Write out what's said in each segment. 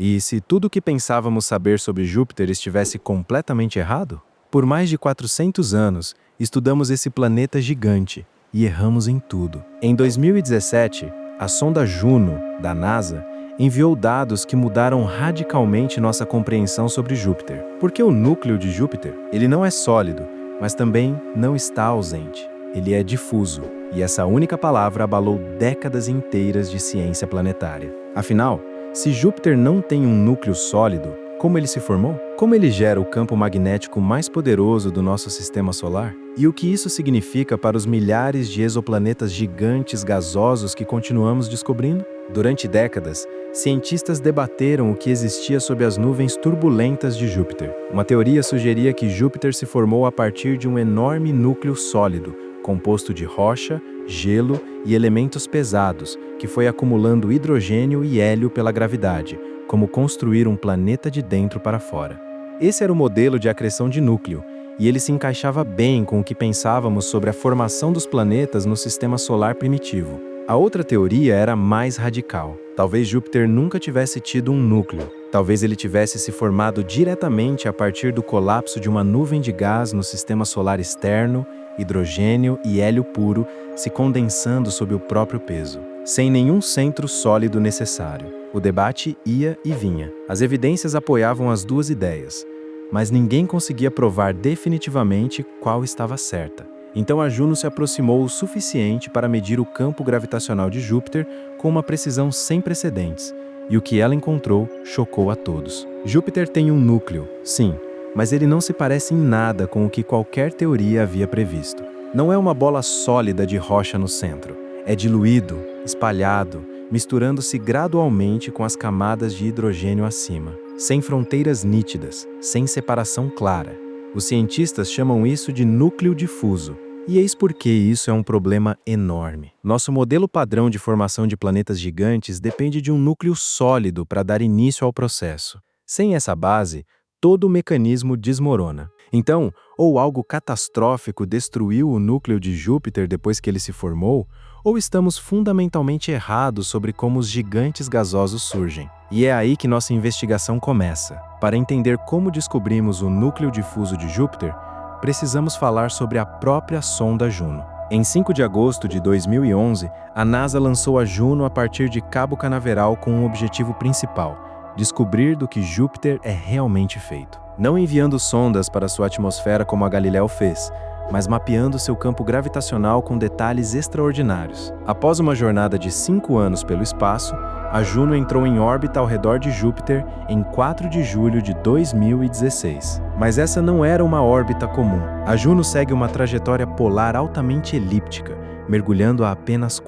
E se tudo o que pensávamos saber sobre Júpiter estivesse completamente errado? Por mais de 400 anos, estudamos esse planeta gigante e erramos em tudo. Em 2017, a sonda Juno, da NASA, enviou dados que mudaram radicalmente nossa compreensão sobre Júpiter. Porque o núcleo de Júpiter, ele não é sólido, mas também não está ausente. Ele é difuso, e essa única palavra abalou décadas inteiras de ciência planetária. Afinal, se Júpiter não tem um núcleo sólido, como ele se formou? Como ele gera o campo magnético mais poderoso do nosso sistema solar? E o que isso significa para os milhares de exoplanetas gigantes gasosos que continuamos descobrindo? Durante décadas, cientistas debateram o que existia sob as nuvens turbulentas de Júpiter. Uma teoria sugeria que Júpiter se formou a partir de um enorme núcleo sólido, composto de rocha, gelo e elementos pesados, que foi acumulando hidrogênio e hélio pela gravidade, como construir um planeta de dentro para fora. Esse era o modelo de acreção de núcleo, e ele se encaixava bem com o que pensávamos sobre a formação dos planetas no sistema solar primitivo. A outra teoria era mais radical. Talvez Júpiter nunca tivesse tido um núcleo. Talvez ele tivesse se formado diretamente a partir do colapso de uma nuvem de gás no sistema solar externo, hidrogênio e hélio puro se condensando sob o próprio peso, sem nenhum centro sólido necessário. O debate ia e vinha. As evidências apoiavam as duas ideias, mas ninguém conseguia provar definitivamente qual estava certa. Então a Juno se aproximou o suficiente para medir o campo gravitacional de Júpiter com uma precisão sem precedentes, e o que ela encontrou chocou a todos. Júpiter tem um núcleo, sim, mas ele não se parece em nada com o que qualquer teoria havia previsto. Não é uma bola sólida de rocha no centro. É diluído, espalhado, misturando-se gradualmente com as camadas de hidrogênio acima, sem fronteiras nítidas, sem separação clara. Os cientistas chamam isso de núcleo difuso. E eis por que isso é um problema enorme. Nosso modelo padrão de formação de planetas gigantes depende de um núcleo sólido para dar início ao processo. Sem essa base, todo o mecanismo desmorona. Então, ou algo catastrófico destruiu o núcleo de Júpiter depois que ele se formou, ou estamos fundamentalmente errados sobre como os gigantes gasosos surgem. E é aí que nossa investigação começa. Para entender como descobrimos o núcleo difuso de Júpiter, precisamos falar sobre a própria sonda Juno. Em 5 de agosto de 2011, a NASA lançou a Juno a partir de Cabo Canaveral com um objetivo principal: descobrir do que Júpiter é realmente feito. Não enviando sondas para sua atmosfera como a Galileu fez, mas mapeando seu campo gravitacional com detalhes extraordinários. Após uma jornada de 5 anos pelo espaço, a Juno entrou em órbita ao redor de Júpiter em 4 de julho de 2016. Mas essa não era uma órbita comum. A Juno segue uma trajetória polar altamente elíptica, mergulhando a apenas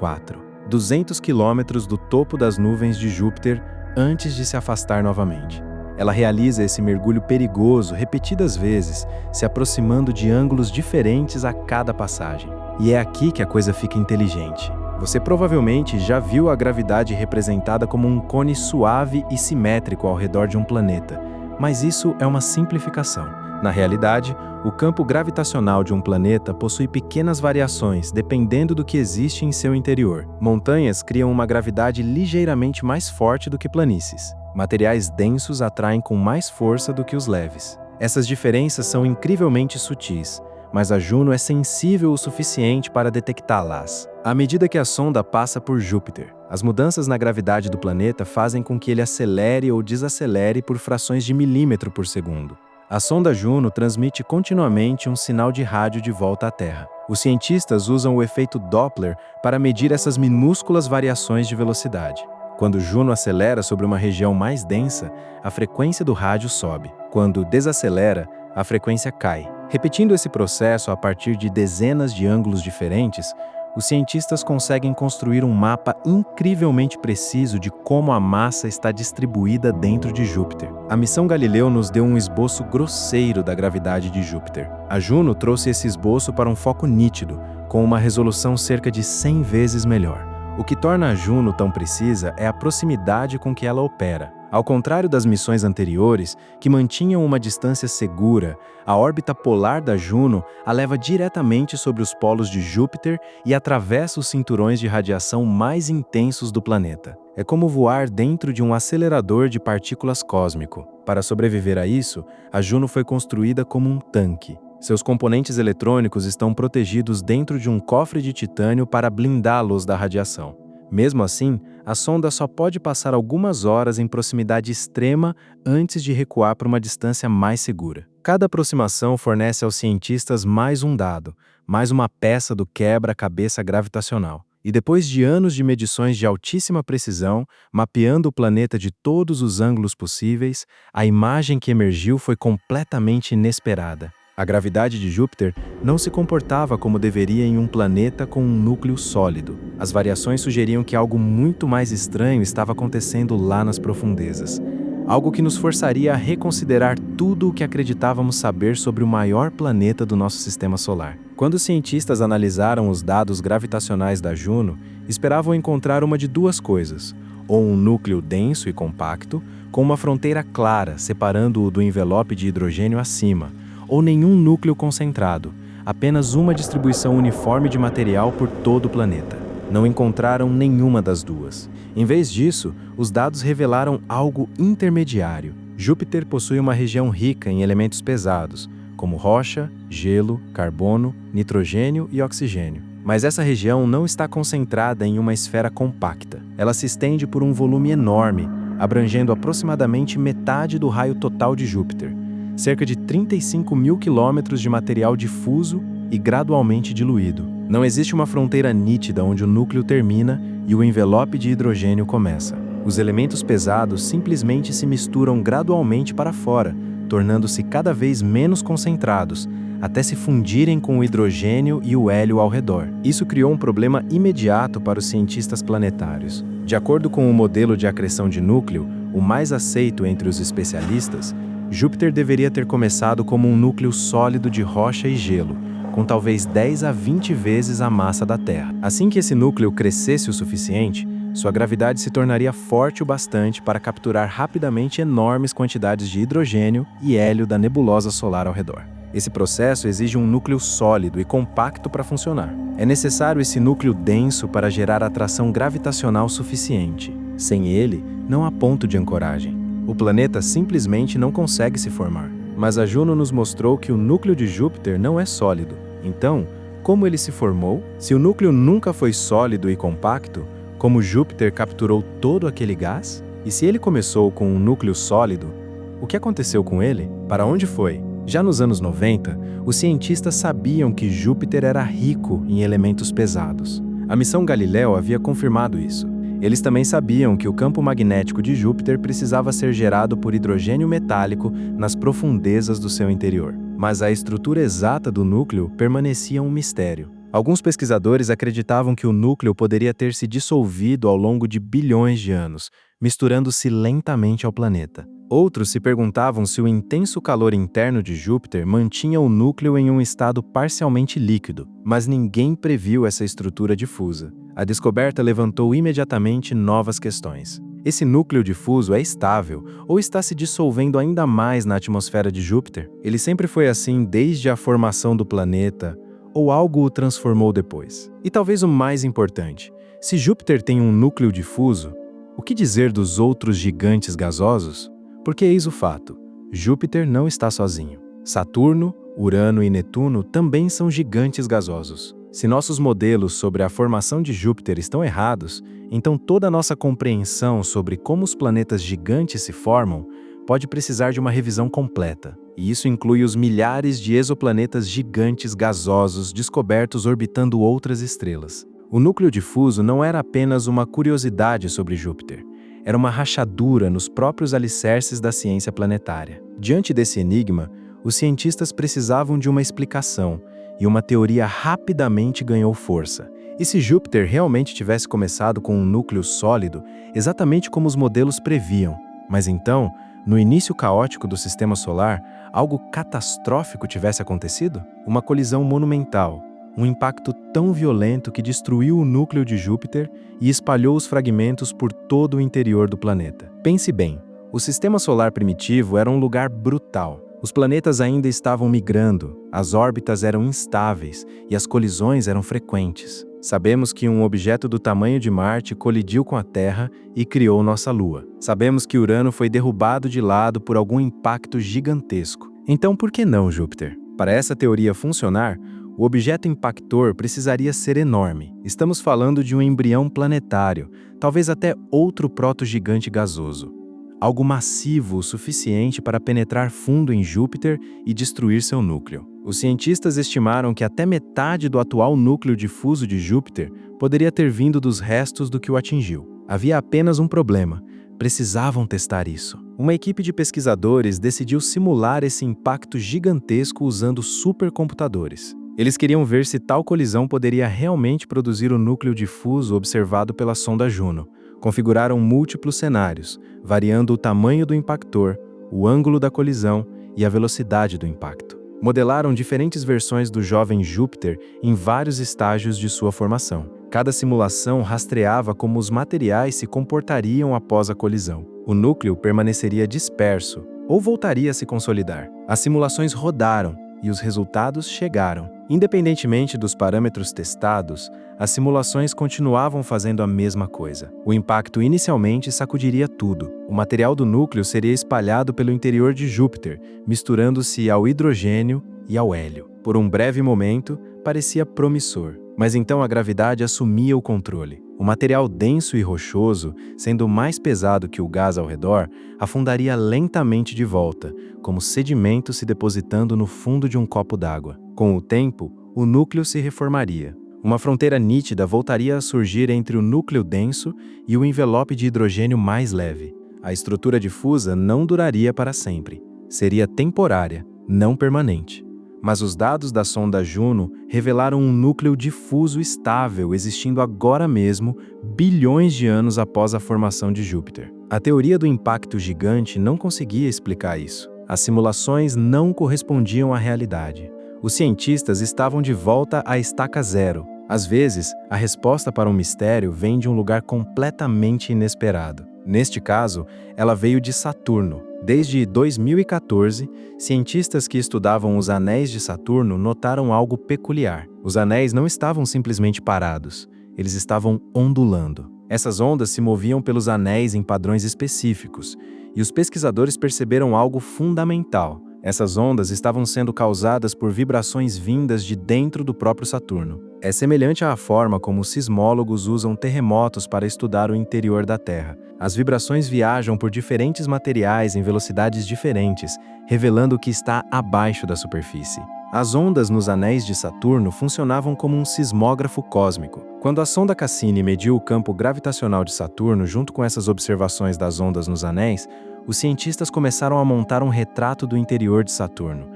200 quilômetros do topo das nuvens de Júpiter antes de se afastar novamente. Ela realiza esse mergulho perigoso repetidas vezes, se aproximando de ângulos diferentes a cada passagem. E é aqui que a coisa fica inteligente. Você provavelmente já viu a gravidade representada como um cone suave e simétrico ao redor de um planeta, mas isso é uma simplificação. Na realidade, o campo gravitacional de um planeta possui pequenas variações dependendo do que existe em seu interior. Montanhas criam uma gravidade ligeiramente mais forte do que planícies. Materiais densos atraem com mais força do que os leves. Essas diferenças são incrivelmente sutis, mas a Juno é sensível o suficiente para detectá-las. À medida que a sonda passa por Júpiter, as mudanças na gravidade do planeta fazem com que ele acelere ou desacelere por frações de milímetro por segundo. A sonda Juno transmite continuamente um sinal de rádio de volta à Terra. Os cientistas usam o efeito Doppler para medir essas minúsculas variações de velocidade. Quando Juno acelera sobre uma região mais densa, a frequência do rádio sobe. Quando desacelera, a frequência cai. Repetindo esse processo a partir de dezenas de ângulos diferentes, os cientistas conseguem construir um mapa incrivelmente preciso de como a massa está distribuída dentro de Júpiter. A missão Galileu nos deu um esboço grosseiro da gravidade de Júpiter. A Juno trouxe esse esboço para um foco nítido, com uma resolução cerca de 100 vezes melhor. O que torna a Juno tão precisa é a proximidade com que ela opera. Ao contrário das missões anteriores, que mantinham uma distância segura, a órbita polar da Juno a leva diretamente sobre os polos de Júpiter e atravessa os cinturões de radiação mais intensos do planeta. É como voar dentro de um acelerador de partículas cósmico. Para sobreviver a isso, a Juno foi construída como um tanque. Seus componentes eletrônicos estão protegidos dentro de um cofre de titânio para blindá-los da radiação. Mesmo assim, a sonda só pode passar algumas horas em proximidade extrema antes de recuar para uma distância mais segura. Cada aproximação fornece aos cientistas mais um dado, mais uma peça do quebra-cabeça gravitacional. E depois de anos de medições de altíssima precisão, mapeando o planeta de todos os ângulos possíveis, a imagem que emergiu foi completamente inesperada. A gravidade de Júpiter não se comportava como deveria em um planeta com um núcleo sólido. As variações sugeriam que algo muito mais estranho estava acontecendo lá nas profundezas. Algo que nos forçaria a reconsiderar tudo o que acreditávamos saber sobre o maior planeta do nosso sistema solar. Quando os cientistas analisaram os dados gravitacionais da Juno, esperavam encontrar uma de duas coisas: ou um núcleo denso e compacto, com uma fronteira clara separando-o do envelope de hidrogênio acima, ou nenhum núcleo concentrado, apenas uma distribuição uniforme de material por todo o planeta. Não encontraram nenhuma das duas. Em vez disso, os dados revelaram algo intermediário. Júpiter possui uma região rica em elementos pesados, como rocha, gelo, carbono, nitrogênio e oxigênio. Mas essa região não está concentrada em uma esfera compacta. Ela se estende por um volume enorme, abrangendo aproximadamente metade do raio total de Júpiter. Cerca de 35 mil quilômetros de material difuso e gradualmente diluído. Não existe uma fronteira nítida onde o núcleo termina e o envelope de hidrogênio começa. Os elementos pesados simplesmente se misturam gradualmente para fora, tornando-se cada vez menos concentrados, até se fundirem com o hidrogênio e o hélio ao redor. Isso criou um problema imediato para os cientistas planetários. De acordo com o modelo de acreção de núcleo, o mais aceito entre os especialistas, Júpiter deveria ter começado como um núcleo sólido de rocha e gelo, com talvez 10 a 20 vezes a massa da Terra. Assim que esse núcleo crescesse o suficiente, sua gravidade se tornaria forte o bastante para capturar rapidamente enormes quantidades de hidrogênio e hélio da nebulosa solar ao redor. Esse processo exige um núcleo sólido e compacto para funcionar. É necessário esse núcleo denso para gerar atração gravitacional suficiente. Sem ele, não há ponto de ancoragem. O planeta simplesmente não consegue se formar. Mas a Juno nos mostrou que o núcleo de Júpiter não é sólido. Então, como ele se formou? Se o núcleo nunca foi sólido e compacto, como Júpiter capturou todo aquele gás? E se ele começou com um núcleo sólido, o que aconteceu com ele? Para onde foi? Já nos anos 90, os cientistas sabiam que Júpiter era rico em elementos pesados. A missão Galileu havia confirmado isso. Eles também sabiam que o campo magnético de Júpiter precisava ser gerado por hidrogênio metálico nas profundezas do seu interior. Mas a estrutura exata do núcleo permanecia um mistério. Alguns pesquisadores acreditavam que o núcleo poderia ter se dissolvido ao longo de bilhões de anos, misturando-se lentamente ao planeta. Outros se perguntavam se o intenso calor interno de Júpiter mantinha o núcleo em um estado parcialmente líquido, mas ninguém previu essa estrutura difusa. A descoberta levantou imediatamente novas questões. Esse núcleo difuso é estável ou está se dissolvendo ainda mais na atmosfera de Júpiter? Ele sempre foi assim desde a formação do planeta, ou algo o transformou depois? E talvez o mais importante, se Júpiter tem um núcleo difuso, o que dizer dos outros gigantes gasosos? Porque eis o fato, Júpiter não está sozinho. Saturno, Urano e Netuno também são gigantes gasosos. Se nossos modelos sobre a formação de Júpiter estão errados, então toda a nossa compreensão sobre como os planetas gigantes se formam pode precisar de uma revisão completa. E isso inclui os milhares de exoplanetas gigantes gasosos descobertos orbitando outras estrelas. O núcleo difuso não era apenas uma curiosidade sobre Júpiter. Era uma rachadura nos próprios alicerces da ciência planetária. Diante desse enigma, os cientistas precisavam de uma explicação, e uma teoria rapidamente ganhou força. E se Júpiter realmente tivesse começado com um núcleo sólido, exatamente como os modelos previam, mas então, no início caótico do sistema solar, algo catastrófico tivesse acontecido? Uma colisão monumental, um impacto tão violento que destruiu o núcleo de Júpiter e espalhou os fragmentos por todo o interior do planeta. Pense bem, O sistema solar primitivo era um lugar brutal. Os planetas ainda estavam migrando, as órbitas eram instáveis e as colisões eram frequentes. Sabemos que um objeto do tamanho de Marte colidiu com a Terra e criou nossa Lua. Sabemos que Urano foi derrubado de lado por algum impacto gigantesco. Então, por que não Júpiter? Para essa teoria funcionar, o objeto impactor precisaria ser enorme. Estamos falando de um embrião planetário, talvez até outro proto-gigante gasoso. Algo massivo o suficiente para penetrar fundo em Júpiter e destruir seu núcleo. Os cientistas estimaram que até metade do atual núcleo difuso de Júpiter poderia ter vindo dos restos do que o atingiu. Havia apenas um problema: precisavam testar isso. Uma equipe de pesquisadores decidiu simular esse impacto gigantesco usando supercomputadores. Eles queriam ver se tal colisão poderia realmente produzir o núcleo difuso observado pela sonda Juno. Configuraram múltiplos cenários, variando o tamanho do impactor, o ângulo da colisão e a velocidade do impacto. Modelaram diferentes versões do jovem Júpiter em vários estágios de sua formação. Cada simulação rastreava como os materiais se comportariam após a colisão. O núcleo permaneceria disperso ou voltaria a se consolidar. As simulações rodaram e os resultados chegaram. Independentemente dos parâmetros testados, as simulações continuavam fazendo a mesma coisa. O impacto inicialmente sacudiria tudo. O material do núcleo seria espalhado pelo interior de Júpiter, misturando-se ao hidrogênio e ao hélio. Por um breve momento, parecia promissor. Mas então a gravidade assumia o controle. O material denso e rochoso, sendo mais pesado que o gás ao redor, afundaria lentamente de volta, como sedimento se depositando no fundo de um copo d'água. Com o tempo, o núcleo se reformaria. Uma fronteira nítida voltaria a surgir entre o núcleo denso e o envelope de hidrogênio mais leve. A estrutura difusa não duraria para sempre. Seria temporária, não permanente. Mas os dados da sonda Juno revelaram um núcleo difuso estável existindo agora mesmo, bilhões de anos após a formação de Júpiter. A teoria do impacto gigante não conseguia explicar isso. As simulações não correspondiam à realidade. Os cientistas estavam de volta à estaca zero. Às vezes, a resposta para um mistério vem de um lugar completamente inesperado. Neste caso, ela veio de Saturno. Desde 2014, cientistas que estudavam os anéis de Saturno notaram algo peculiar. Os anéis não estavam simplesmente parados, eles estavam ondulando. Essas ondas se moviam pelos anéis em padrões específicos, e os pesquisadores perceberam algo fundamental. Essas ondas estavam sendo causadas por vibrações vindas de dentro do próprio Saturno. É semelhante à forma como os sismólogos usam terremotos para estudar o interior da Terra. As vibrações viajam por diferentes materiais em velocidades diferentes, revelando o que está abaixo da superfície. As ondas nos anéis de Saturno funcionavam como um sismógrafo cósmico. Quando a sonda Cassini mediu o campo gravitacional de Saturno junto com essas observações das ondas nos anéis, os cientistas começaram a montar um retrato do interior de Saturno.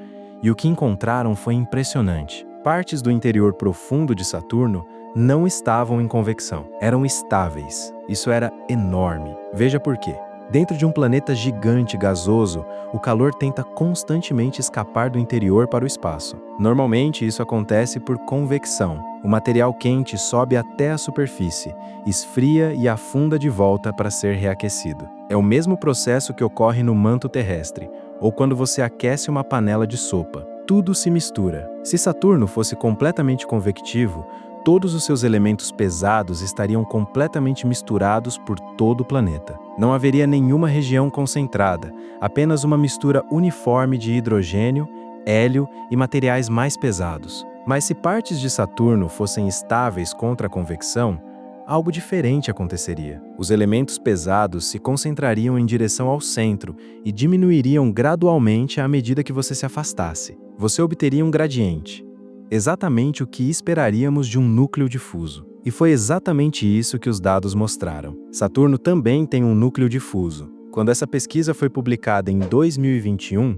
E o que encontraram foi impressionante. Partes do interior profundo de Saturno não estavam em convecção, eram estáveis. Isso era enorme. Veja por quê. Dentro de um planeta gigante gasoso, o calor tenta constantemente escapar do interior para o espaço. Normalmente, isso acontece por convecção. O material quente sobe até a superfície, esfria e afunda de volta para ser reaquecido. É o mesmo processo que ocorre no manto terrestre, ou quando você aquece uma panela de sopa. Tudo se mistura. Se Saturno fosse completamente convectivo, todos os seus elementos pesados estariam completamente misturados por todo o planeta. Não haveria nenhuma região concentrada, apenas uma mistura uniforme de hidrogênio, hélio e materiais mais pesados. Mas se partes de Saturno fossem estáveis contra a convecção, algo diferente aconteceria. Os elementos pesados se concentrariam em direção ao centro e diminuiriam gradualmente à medida que você se afastasse. Você obteria um gradiente. Exatamente o que esperaríamos de um núcleo difuso. E foi exatamente isso que os dados mostraram. Saturno também tem um núcleo difuso. Quando essa pesquisa foi publicada em 2021,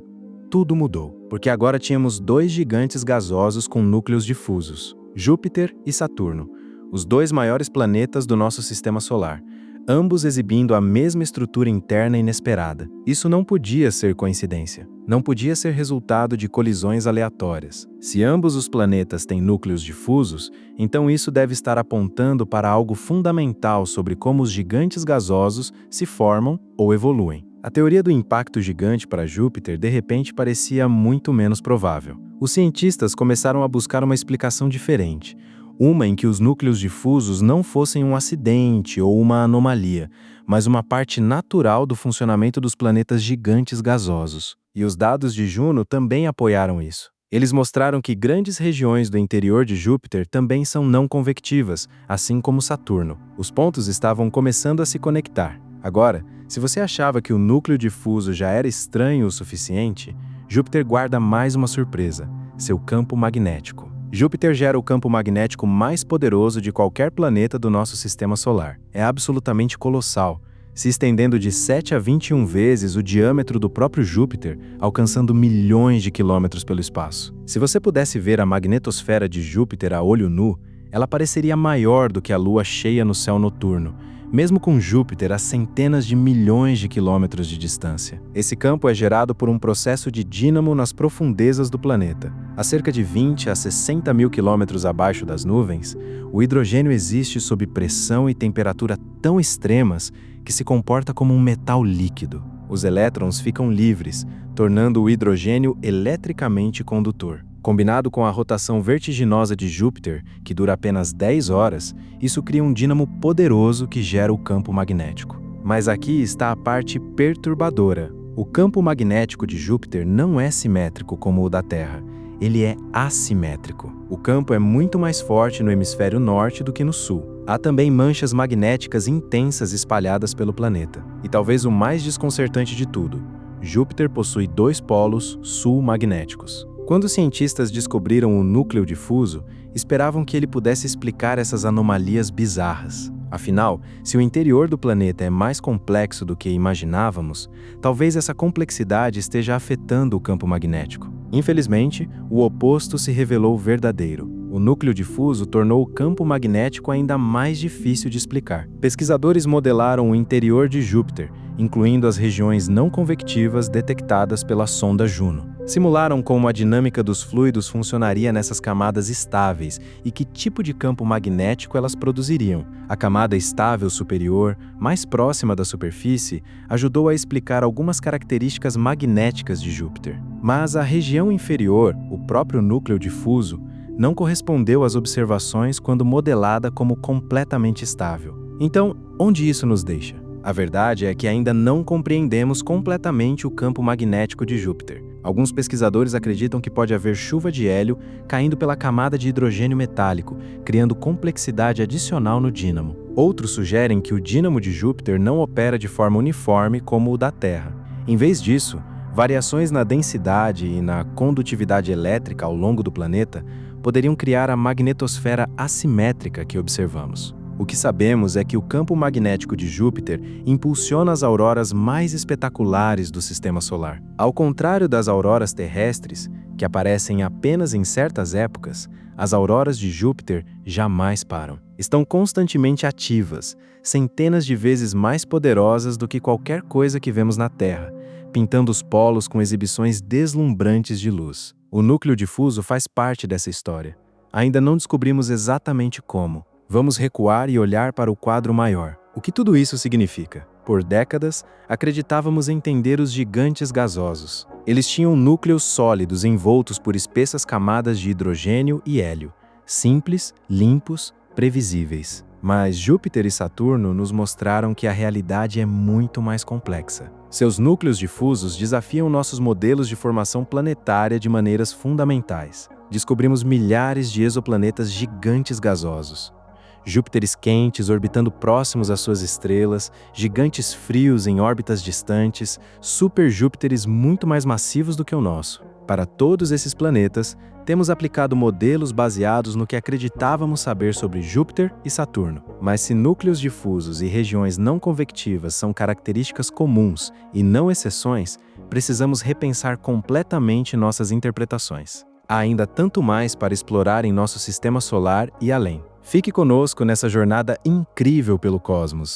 tudo mudou, porque agora tínhamos dois gigantes gasosos com núcleos difusos, Júpiter e Saturno, os dois maiores planetas do nosso sistema solar, ambos exibindo a mesma estrutura interna inesperada. Isso não podia ser coincidência. Não podia ser resultado de colisões aleatórias. Se ambos os planetas têm núcleos difusos, então isso deve estar apontando para algo fundamental sobre como os gigantes gasosos se formam ou evoluem. A teoria do impacto gigante para Júpiter de repente parecia muito menos provável. Os cientistas começaram a buscar uma explicação diferente, uma em que os núcleos difusos não fossem um acidente ou uma anomalia, mas uma parte natural do funcionamento dos planetas gigantes gasosos. E os dados de Juno também apoiaram isso. Eles mostraram que grandes regiões do interior de Júpiter também são não convectivas, assim como Saturno. Os pontos estavam começando a se conectar. Agora, se você achava que o núcleo difuso já era estranho o suficiente, Júpiter guarda mais uma surpresa: seu campo magnético. Júpiter gera o campo magnético mais poderoso de qualquer planeta do nosso sistema solar. É absolutamente colossal, se estendendo de 7 a 21 vezes o diâmetro do próprio Júpiter, alcançando milhões de quilômetros pelo espaço. Se você pudesse ver a magnetosfera de Júpiter a olho nu, ela pareceria maior do que a Lua cheia no céu noturno, mesmo com Júpiter a centenas de milhões de quilômetros de distância. Esse campo é gerado por um processo de dínamo nas profundezas do planeta. A cerca de 20 a 60 mil quilômetros abaixo das nuvens, o hidrogênio existe sob pressão e temperatura tão extremas que se comporta como um metal líquido. Os elétrons ficam livres, tornando o hidrogênio eletricamente condutor. Combinado com a rotação vertiginosa de Júpiter, que dura apenas 10 horas, isso cria um dínamo poderoso que gera o campo magnético. Mas aqui está a parte perturbadora. O campo magnético de Júpiter não é simétrico como o da Terra. Ele é assimétrico. O campo é muito mais forte no hemisfério norte do que no sul. Há também manchas magnéticas intensas espalhadas pelo planeta. E talvez o mais desconcertante de tudo, Júpiter possui 2 polos sul-magnéticos. Quando os cientistas descobriram o núcleo difuso, esperavam que ele pudesse explicar essas anomalias bizarras. Afinal, se o interior do planeta é mais complexo do que imaginávamos, talvez essa complexidade esteja afetando o campo magnético. Infelizmente, o oposto se revelou verdadeiro. O núcleo difuso tornou o campo magnético ainda mais difícil de explicar. Pesquisadores modelaram o interior de Júpiter, incluindo as regiões não convectivas detectadas pela sonda Juno. Simularam como a dinâmica dos fluidos funcionaria nessas camadas estáveis e que tipo de campo magnético elas produziriam. A camada estável superior, mais próxima da superfície, ajudou a explicar algumas características magnéticas de Júpiter. Mas a região inferior, o próprio núcleo difuso, não correspondeu às observações quando modelada como completamente estável. Então, onde isso nos deixa? A verdade é que ainda não compreendemos completamente o campo magnético de Júpiter. Alguns pesquisadores acreditam que pode haver chuva de hélio caindo pela camada de hidrogênio metálico, criando complexidade adicional no dínamo. Outros sugerem que o dínamo de Júpiter não opera de forma uniforme como o da Terra. Em vez disso, variações na densidade e na condutividade elétrica ao longo do planeta poderiam criar a magnetosfera assimétrica que observamos. O que sabemos é que o campo magnético de Júpiter impulsiona as auroras mais espetaculares do sistema solar. Ao contrário das auroras terrestres, que aparecem apenas em certas épocas, as auroras de Júpiter jamais param. Estão constantemente ativas, centenas de vezes mais poderosas do que qualquer coisa que vemos na Terra, pintando os polos com exibições deslumbrantes de luz. O núcleo difuso faz parte dessa história. Ainda não descobrimos exatamente como. Vamos recuar e olhar para o quadro maior. O que tudo isso significa? Por décadas, acreditávamos entender os gigantes gasosos. Eles tinham núcleos sólidos envoltos por espessas camadas de hidrogênio e hélio, simples, limpos, previsíveis. Mas Júpiter e Saturno nos mostraram que a realidade é muito mais complexa. Seus núcleos difusos desafiam nossos modelos de formação planetária de maneiras fundamentais. Descobrimos milhares de exoplanetas gigantes gasosos. Júpiteres quentes orbitando próximos às suas estrelas, gigantes frios em órbitas distantes, superjúpiteres muito mais massivos do que o nosso. Para todos esses planetas, temos aplicado modelos baseados no que acreditávamos saber sobre Júpiter e Saturno. Mas se núcleos difusos e regiões não convectivas são características comuns e não exceções, precisamos repensar completamente nossas interpretações. Há ainda tanto mais para explorar em nosso sistema solar e além. Fique conosco nessa jornada incrível pelo cosmos.